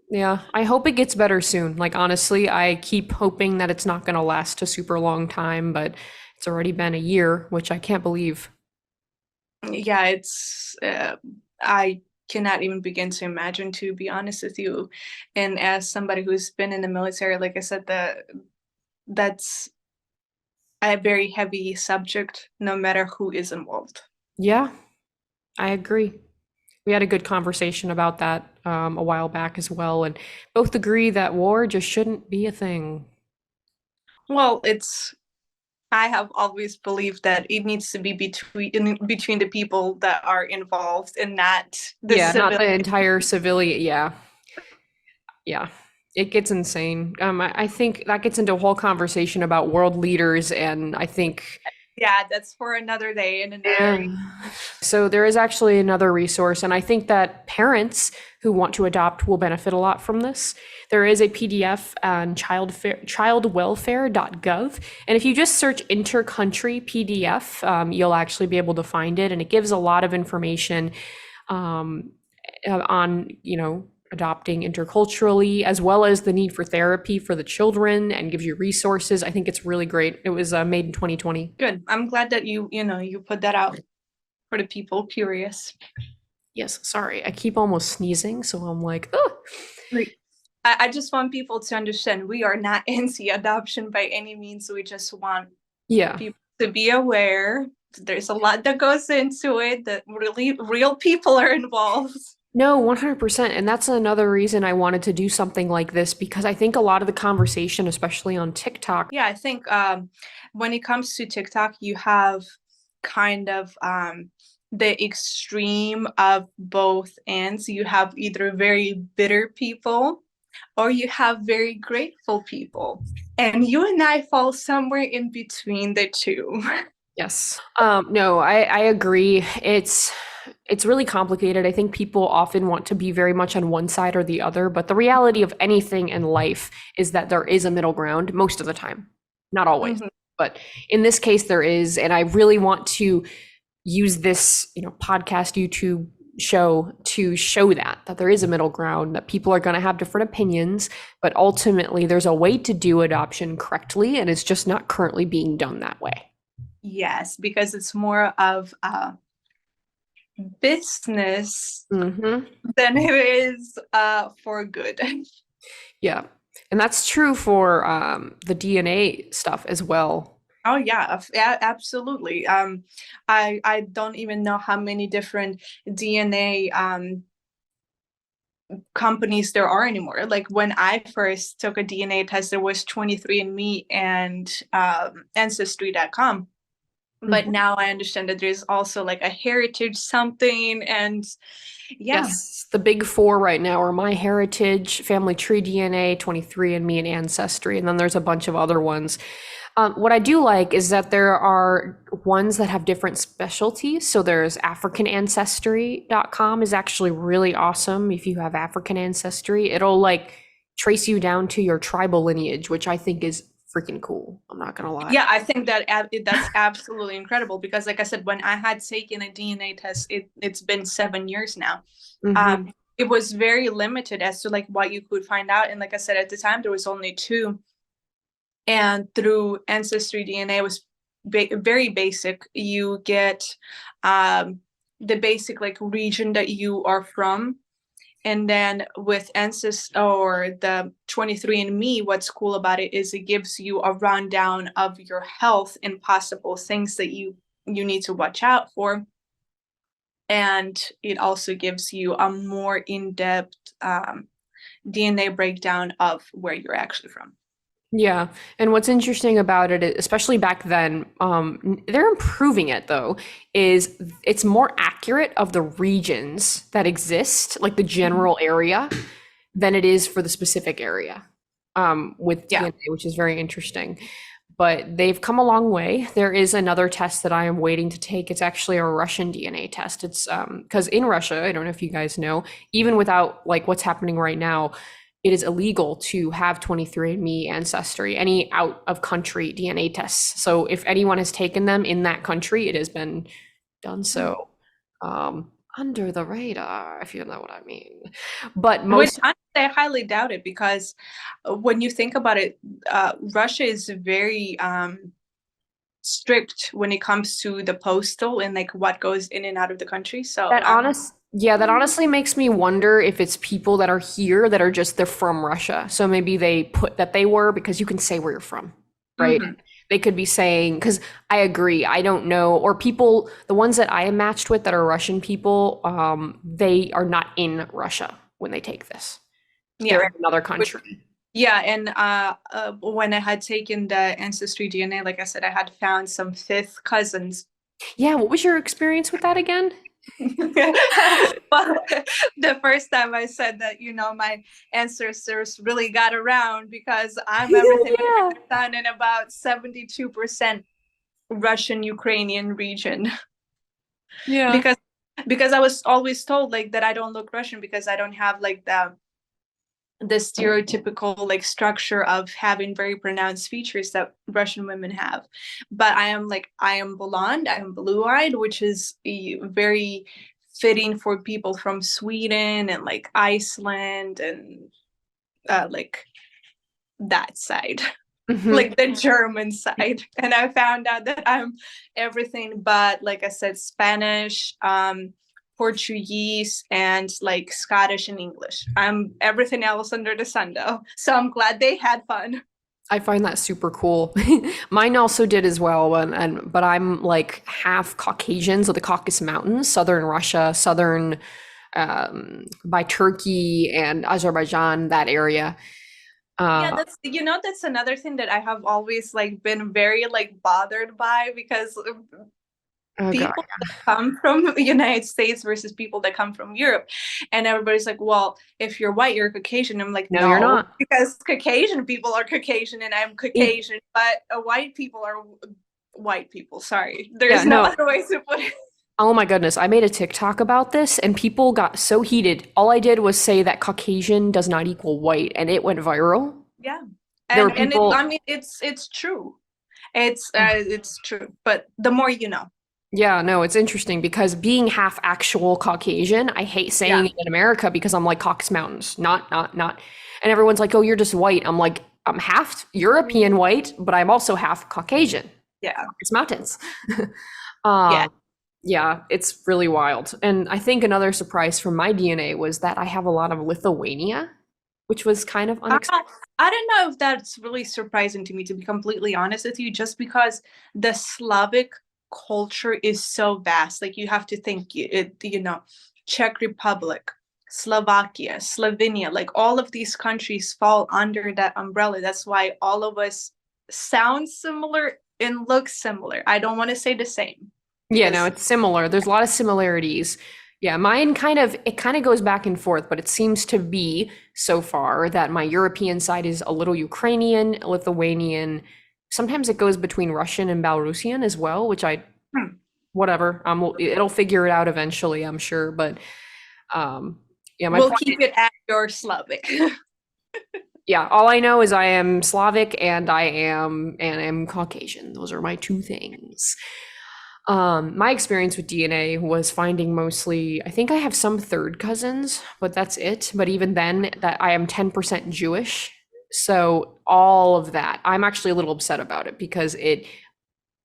Yeah, I hope it gets better soon. Like, honestly, I keep hoping that it's not going to last a super long time, but it's already been a year, which I can't believe. Yeah, it's I cannot even begin to imagine, to be honest with you. And as somebody who's been in the military, like I said, that's a very heavy subject, no matter who is involved. Yeah, I agree. We had a good conversation about that a while back as well, and both agree that war just shouldn't be a thing. Well, I have always believed that it needs to be between the people that are involved and not the Yeah, not civil. the entire civilian. Yeah, yeah. It gets insane. I think that gets into a whole conversation about world leaders, and I think Yeah, that's for another day and another yeah. reason. So there is actually another resource, and I think that parents who want to adopt will benefit a lot from this. There is a PDF on childwelfare.gov, and if you just search intercountry PDF, you'll actually be able to find it, and it gives a lot of information um, on, adopting interculturally, as well as the need for therapy for the children, and gives you resources. I think it's really great. It was made in 2020. Good. I'm glad that you put that out for the people curious. Yes, sorry. I keep almost sneezing, so I'm like, oh. Like, I just want people to understand we are not anti-adoption by any means. We just want Yeah. people to be aware. There's a lot that goes into it, that really real people are involved. No, 100%. And that's another reason I wanted to do something like this, because I think a lot of the conversation, especially on TikTok. Yeah, I think when it comes to TikTok, you have kind of the extreme of both ends. You have either very bitter people or you have very grateful people. And you and I fall somewhere in between the two. Yes. No, I agree. It's really complicated. I think people often want to be very much on one side or the other, but the reality of anything in life is that there is a middle ground most of the time. Not always, Mhm. but in this case there is, and I really want to use this, podcast, YouTube show to show that there is a middle ground, that people are going to have different opinions, but ultimately there's a way to do adoption correctly, and it's just not currently being done that way. Yes, because it's more of a business Hmm. than it is for good. Yeah. And that's true for the DNA stuff as well. Oh yeah, absolutely. I don't even know how many different DNA companies there are anymore. Like when I first took a DNA test, there was 23andMe and Ancestry.com. But Mhm. now I understand that there's also like a heritage something, and yeah. Yes, the big four right now are MyHeritage, Family Tree DNA, 23andMe, and Ancestry, and then there's a bunch of other ones. What I do like is that there are ones that have different specialties. So there's AfricanAncestry.com is actually really awesome. If you have African ancestry, it'll like trace you down to your tribal lineage, which I think is freaking cool. I'm not gonna lie. Yeah, I think that that's absolutely incredible because, like I said, when I had taken a DNA test, it's been 7 years now. Hmm. It was very limited as to like what you could find out, and like I said, at the time there was only two, and through Ancestry DNA was very basic. You get the basic like region that you are from, and then with Ancestry or the 23andMe, what's cool about it is it gives you a rundown of your health and possible things that you need to watch out for. And it also gives you a more in-depth DNA breakdown of where you're actually from. Yeah, and what's interesting about it, especially back then, they're improving it though, is it's more accurate of the regions that exist, like the Mhm. general area, than it is for the specific area, with Yeah. DNA, which is very interesting. But they've come a long way. There is another test that I am waiting to take. It's actually a Russian DNA test. It's because in Russia, I don't know if you guys know, even without like what's happening right now, it is illegal to have 23andMe ancestry, any out of country DNA tests. So if anyone has taken them in that country, it has been done so under the radar, if you know what I mean. But Which most, I highly doubt it because when you think about it, Russia is very strict when it comes to the postal and like what goes in and out of the country. So that honest Yeah, that honestly makes me wonder if it's people that are here that are just they're from Russia. So maybe they put that they were because you can say where you're from, right? Hmm. They could be saying, because I agree, I don't know, or people, the ones that I am matched with that are Russian people, they are not in Russia when they take this. They're Yeah. in another Which, country. yeah, and when I had taken the ancestry DNA, like I said, I had found some fifth cousins. Yeah, what was your experience with that again? Well, the first time I said that, my ancestors really got around because I'm everything Yeah. under the sun in about 72% Russian Ukrainian region. Yeah. Because I was always told like that I don't look Russian because I don't have like the stereotypical like structure of having very pronounced features that Russian women have. But I am blonde, I am blue-eyed, which is very fitting for people from Sweden and like Iceland and like that side. Hmm. Like the German side. And I found out that I'm everything but, like I said, Spanish, Portuguese, and like Scottish and English. I'm everything else under the sun though. So I'm glad they had fun. I find that super cool. Mine also did as well, but I'm like half Caucasian, so the Caucasus Mountains, southern Russia, southern by Turkey and Azerbaijan, that area. Yeah, Uh, that's another thing that I have always like been very like bothered by because oh God, people that come from the United States versus people that come from Europe. And everybody's like, well, if you're white, you're Caucasian. I'm like, no, you're no, not. because Caucasian people are Caucasian and I'm It, Caucasian, but white people are white people. Sorry. yeah, There's no no. other way to put it. Oh my goodness, I made a TikTok about this and people got so heated. All I did was say that Caucasian does not equal white and it went viral. Yeah. There were And I people, mean it's true. It's true. But the more you know. yeah, no, it's interesting because being half actual Caucasian, I hate Yeah. saying it in America because I'm like Caucasus Mountains, not. And everyone's like, oh, you're just white. I'm like, I'm half European white, but I'm also half Caucasian. Yeah. Caucasus Mountains. Yeah. um, yeah, it's really wild. And I think another surprise from my DNA was that I have a lot of Lithuania, which was kind of Uh, unexpected. I don't know if that's really surprising to me, to be completely honest with you, just because the Slavic culture is so vast. Like you have to think, Czech Republic, Slovakia, Slovenia, like all of these countries fall under that umbrella. That's why all of us sound similar and look similar. I don't want to say the same Yeah, no, because, it's similar. There's a lot of similarities. Yeah, mine kind of goes back and forth, but it seems to be so far that my European side is a little Ukrainian, Lithuanian. Sometimes it goes between Russian and Belarusian as well, which hmm, whatever. It'll figure it out eventually, I'm sure. But um, yeah, my we'll point. keep it at your Slavic. Yeah, all I know is I am Slavic and I am Caucasian. Those are my two things. My experience with DNA was finding mostly, I think I have some third cousins, but that's it. But even then, that I am 10% Jewish. So all of that, I'm actually a little upset about it because it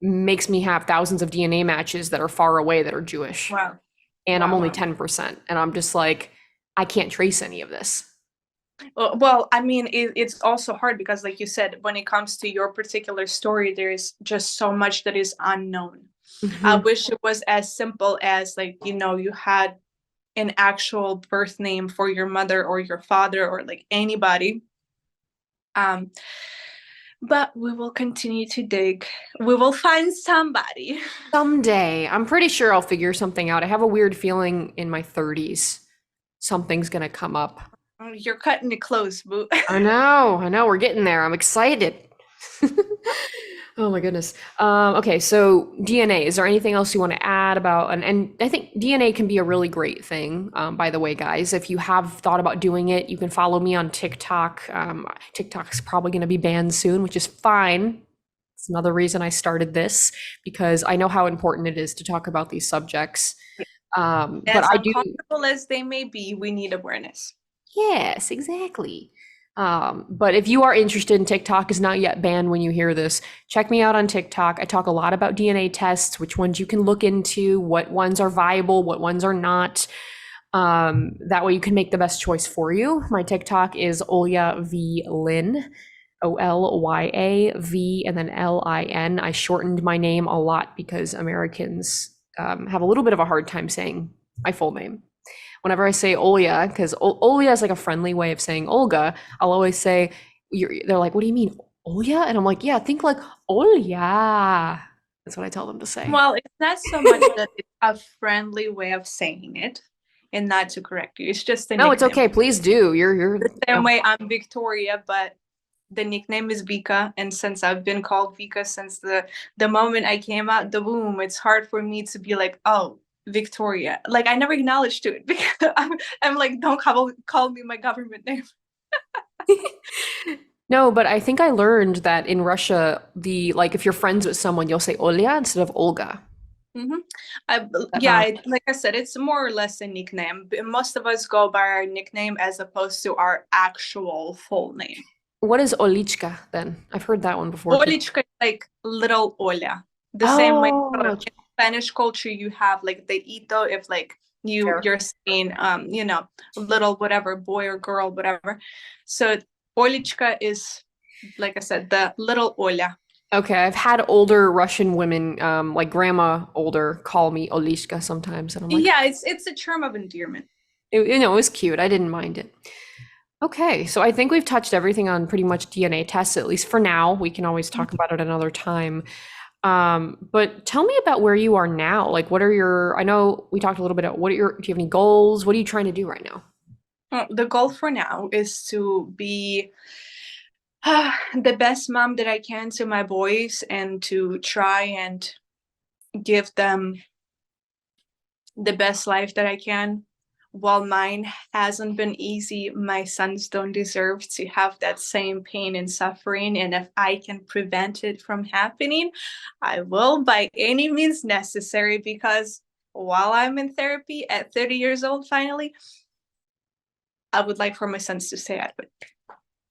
makes me have thousands of DNA matches that are far away that are Jewish. Wow. And I'm Wow. only 10%. And I'm just like, I can't trace any of this. Well, I mean, it's also hard because, like you said, when it comes to your particular story, there's just so much that is unknown. I Mhm. wish it was as simple as, like, you had an actual birth name for your mother or your father or like anybody. Um, but we will continue to dig. We will find somebody. Someday, I'm pretty sure I'll figure something out. I have a weird feeling in my 30s, something's gonna come up. You're cutting it close, boo. I know, we're getting there. I'm excited. Oh my goodness. Okay, so DNA, is there anything else you want to add about, and I think DNA can be a really great thing, by the way, guys. If you have thought about doing it, you can follow me on TikTok. TikTok's probably going to be banned soon, which is fine. It's another reason I started this because I know how important it is to talk about these subjects. But As I do. uncomfortable as they may be, we need awareness. Yes, exactly. But if you are interested in TikTok is not yet banned when you hear this, check me out on TikTok. I talk a lot about DNA tests, which ones you can look into, what ones are viable, what ones are not. That way you can make the best choice for you. My TikTok is Olya V Lin, Olya V and then Lin. I shortened my name a lot because Americans have a little bit of a hard time saying my full name. Whenever I say Olya, because Olya is like a friendly way of saying Olga, I'll always say, they're like, what do you mean, Olya? And I'm like, yeah, think like Olya. That's what I tell them to say. Well, it's not so much that it's a friendly way of saying it and not to correct you. It's just a No, it's nickname. okay. Please do. You're The same way I'm Victoria, but the nickname is Vika. And since I've been called Vika since the moment I came out the womb, it's hard for me to be like, oh, Victoria. Like I never acknowledged to it because I'm like, don't call me my government name. No, but I think I learned that in Russia, the like if you're friends with someone, you'll say Olya instead of Olga. Mm-hmm. That Yeah, matters. like I said, it's more or less a nickname. Most of us go by our nickname as opposed to our actual full name. What is Olichka then? I've heard that one before too. Olichka is like little Oля. The same way Oh, in Spanish culture you have like the ito if like fair. you're saying little whatever boy or girl whatever. So Olichka is like I said the little Oля. Okay, I've had older Russian women, like grandma older, call me Olishka sometimes, and I'm like, Yeah, it's a term of endearment. it was cute. I didn't mind it. Okay, so I think we've touched everything on pretty much DNA tests, at least for now. We can always talk about it another time. But tell me about where you are now. Like, what are your, I know we talked a little bit about do you have any goals? What are you trying to do right now? The goal for now is to be the best mom that I can to my boys and to try and give them the best life that I can. While mine hasn't been easy, my sons don't deserve to have that same pain and suffering. And if I can prevent it from happening, I will by any means necessary because while I'm in therapy at 30 years old, finally, I would like for my sons to stay out of it.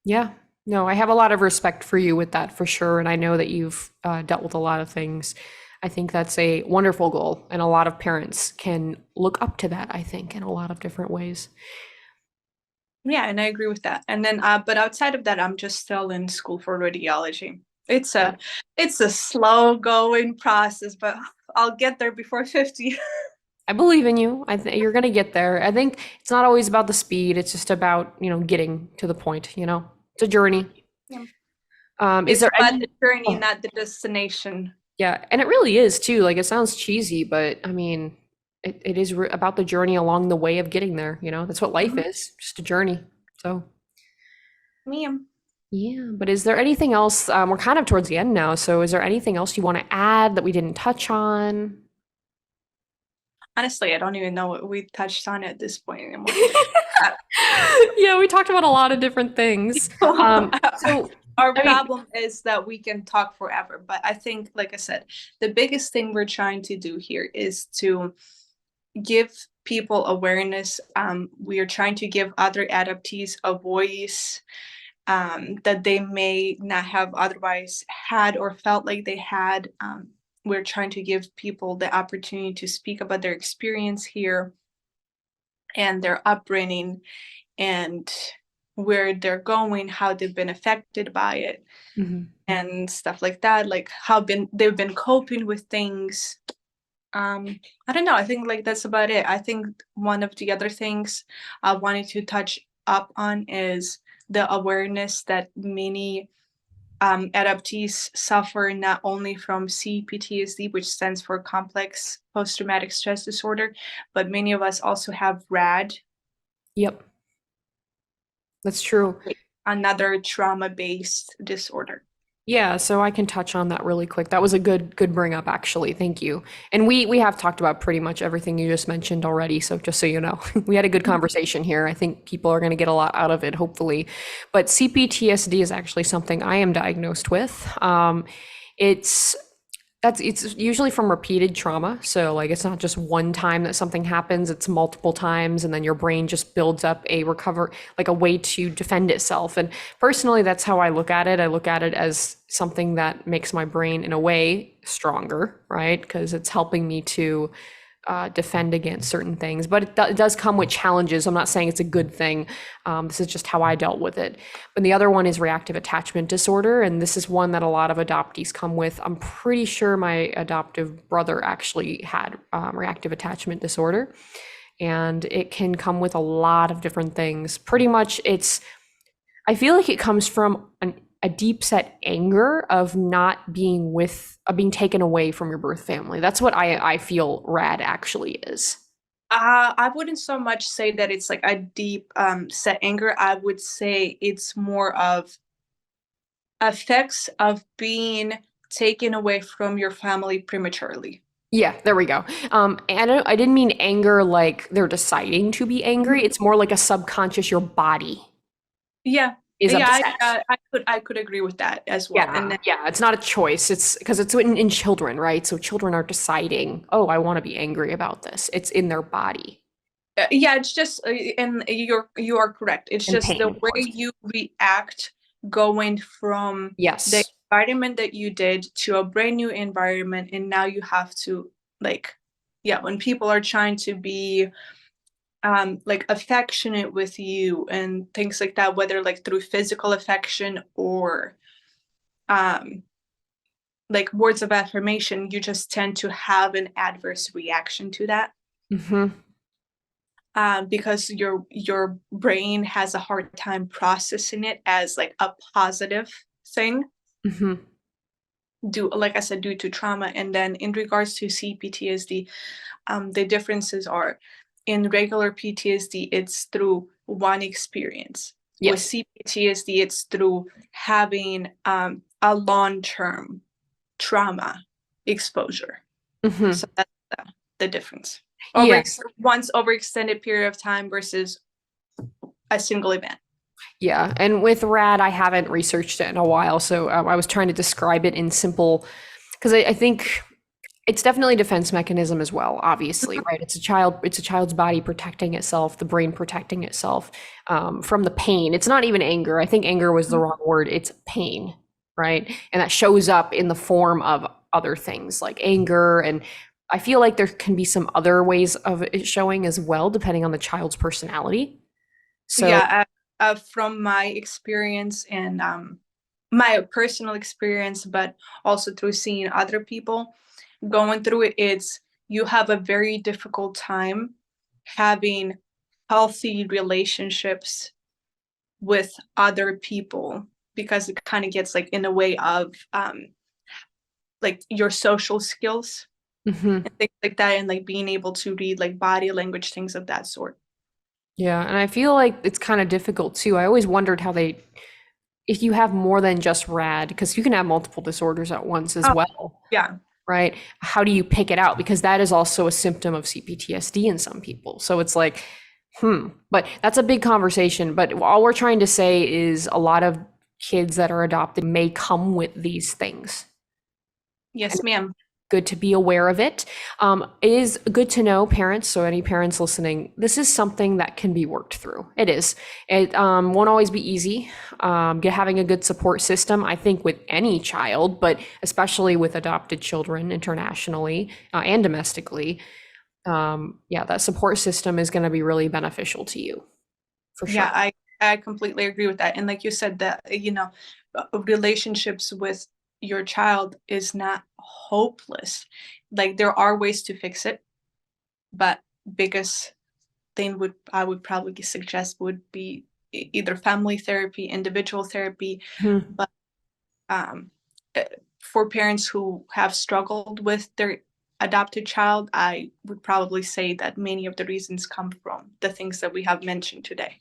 Yeah, no, I have a lot of respect for you with that for sure. And I know that you've dealt with a lot of things. I think that's a wonderful goal. And a lot of parents can look up to that, I think, in a lot of different ways. Yeah, and I agree with that. And then, but outside of that, I'm just still in school for radiology. It's Yeah. a slow going process, but I'll get there before 50. I believe in you. You're going to get there. I think it's not always about the speed. It's just about, getting to the point, It's a journey. Yeah. Is It's there about any, the journey, oh, not the destination. yeah, and it really is too. Like it sounds cheesy, but I mean, it is about the journey along the way of getting there, That's what life Mhm. is, just a journey. So, Me. yeah, but is there anything else? We're kind of towards the end now, so is there anything else you want to add that we didn't touch on? Honestly, I don't even know what we touched on at this point anymore. Yeah, we talked about a lot of different things. So, Our I mean, problem is that we can talk forever, but I think, like I said, the biggest thing we're trying to do here is to give people awareness. We are trying to give other adoptees a voice that they may not have otherwise had or felt like they had. We're trying to give people the opportunity to speak about their experience here and their upbringing and where they're going, how they've been affected by it, mhm. and stuff like that, like they've been coping with things. I don't know. I think like that's about it. I think one of the other things I wanted to touch up on is the awareness that many adoptees suffer not only from CPTSD, which stands for complex post-traumatic stress disorder, but many of us also have RAD, Yep, that's true. another trauma-based disorder. Yeah, so I can touch on that really quick. That was a good bring up actually. Thank you. And we have talked about pretty much everything you just mentioned already, so just so you know. We had a good conversation here. I think people are going to get a lot out of it hopefully. But CPTSD is actually something I am diagnosed with. It's it's usually from repeated trauma. So like it's not just one time that something happens, it's multiple times and then your brain just builds up like a way to defend itself. And personally that's how I look at it. I look at it as something that makes my brain in a way stronger, right? Because it's helping me to defend against certain things. But it does come with challenges. I'm not saying it's a good thing. This is just how I dealt with it. But the other one is reactive attachment disorder. And this is one that a lot of adoptees come with. I'm pretty sure my adoptive brother actually had reactive attachment disorder. And it can come with a lot of different things. Pretty much, I feel like it comes from a deep set anger of not being being taken away from your birth family. That's what I feel RAD actually is. I wouldn't so much say that it's like a deep set anger. I would say it's more of effects of being taken away from your family prematurely. Yeah, there we go. And I didn't mean anger like they're deciding to be angry. It's more like a subconscious, your body Yeah. is Yeah, upset. I could agree with that as well. And Yeah, then, yeah, it's not a choice. It's because it's in children, right? So children are deciding, oh, I want to be angry about this. It's in their body yeah, it's just and you are correct. It's and just pain, the of way course. you react going from the Yes. environment that you did to a brand new environment, and now you have to like, yeah, when people are trying to be like affectionate with you and things like that, whether like through physical affection or um like words of affirmation, you just tend to have an adverse reaction to that. Hmm. Because your brain has a hard time processing it as like a positive thing, Hmm. due, like I said, due to trauma. And then in regards to CPTSD, the differences are in regular PTSD, it's through one experience. With Yes. CPTSD, it's through having a long-term trauma exposure. Hmm. So that's the difference. Yeah. Once over extended period of time versus a single event. Yeah. And with RAD, I haven't researched it in a while. So I was trying to describe it in simple, because I think it's definitely a defense mechanism as well, obviously, right? It's a child's body protecting itself, the brain protecting itself from the pain. It's not even anger. I think anger was the wrong word. It's pain, right? And that shows up in the form of other things like anger. And I feel like there can be some other ways of it showing as well, depending on the child's personality. So, Yeah, from my experience and my personal experience, but also through seeing other people going through it, it's you have a very difficult time having healthy relationships with other people because it kind of gets like in the way of like your social skills mhm. and things like that, and like being able to read like body language, things of that sort. Yeah, and I feel like it's kind of difficult too. I always wondered if you have more than just RAD, because you can have multiple disorders at once as Oh, well, yeah. right? How do you pick it out? Because that is also a symptom of CPTSD in some people. So it's like, but that's a big conversation. But all we're trying to say is a lot of kids that are adopted may come with these things. Yes, ma'am. Good to be aware of it. It is good to know, parents, so any parents listening, this is something that can be worked through. It is. It won't always be easy. Having a good support system, I think, with any child, but especially with adopted children internationally and domestically, yeah, that support system is going to be really beneficial to you, for Yeah, sure. I completely agree with that. And like you said, that relationships with your child is not hopeless. Like there are ways to fix it, but biggest thing would I would probably suggest would be either family therapy, individual therapy, Mhm. but um, uh, for parents who have struggled with their adopted child, I would probably say that many of the reasons come from the things that we have mentioned today.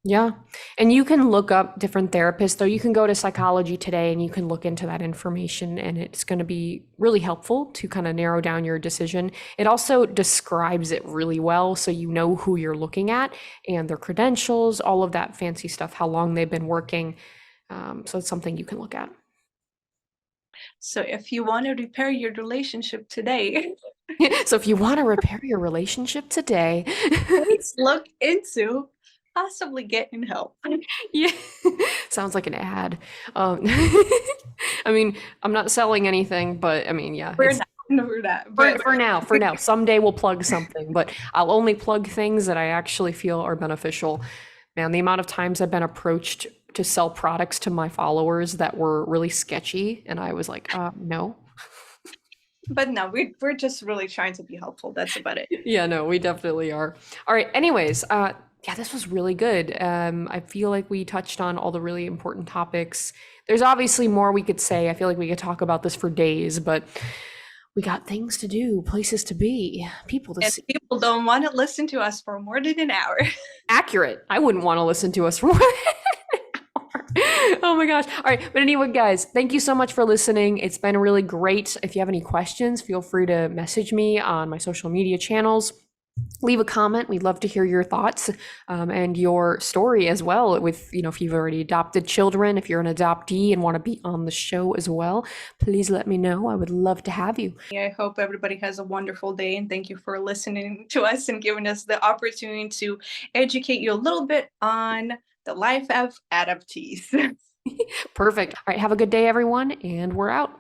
Yeah. And you can look up different therapists, though you can go to Psychology Today and you can look into that information, and it's going to be really helpful to kind of narrow down your decision. It also describes it really well so you know who you're looking at and their credentials, all of that fancy stuff, how long they've been working. So it's something you can look at. So if you want to repair your relationship today, So if you want to repair your relationship today, please look into possibly getting help. yeah, sounds like an ad. Um, I mean, I'm not selling anything, but I mean, yeah, We're it's not. for that. For, But for now. Someday we'll plug something, but I'll only plug things that I actually feel are beneficial. Man, the amount of times I've been approached to sell products to my followers that were really sketchy, and I was like, no. no, we're just really trying to be helpful. That's about it. Yeah, no, we definitely are. All right. Anyways, yeah, this was really good. I feel like we touched on all the really important topics. There's obviously more we could say. I feel like we could talk about this for days, but we got things to do, places to be, people to And see. people don't want to listen to us for more than an hour. Accurate. I wouldn't want to listen to us for more than an hour. Oh my gosh. All right. But anyway, guys, thank you so much for listening. It's been really great. If you have any questions, feel free to message me on my social media channels. Leave a comment. We'd love to hear your thoughts and your story as well. With, if you've already adopted children, if you're an adoptee and want to be on the show as well, please let me know. I would love to have you. I hope everybody has a wonderful day, and thank you for listening to us and giving us the opportunity to educate you a little bit on the life of adoptees. Perfect. All right. Have a good day, everyone, and we're out.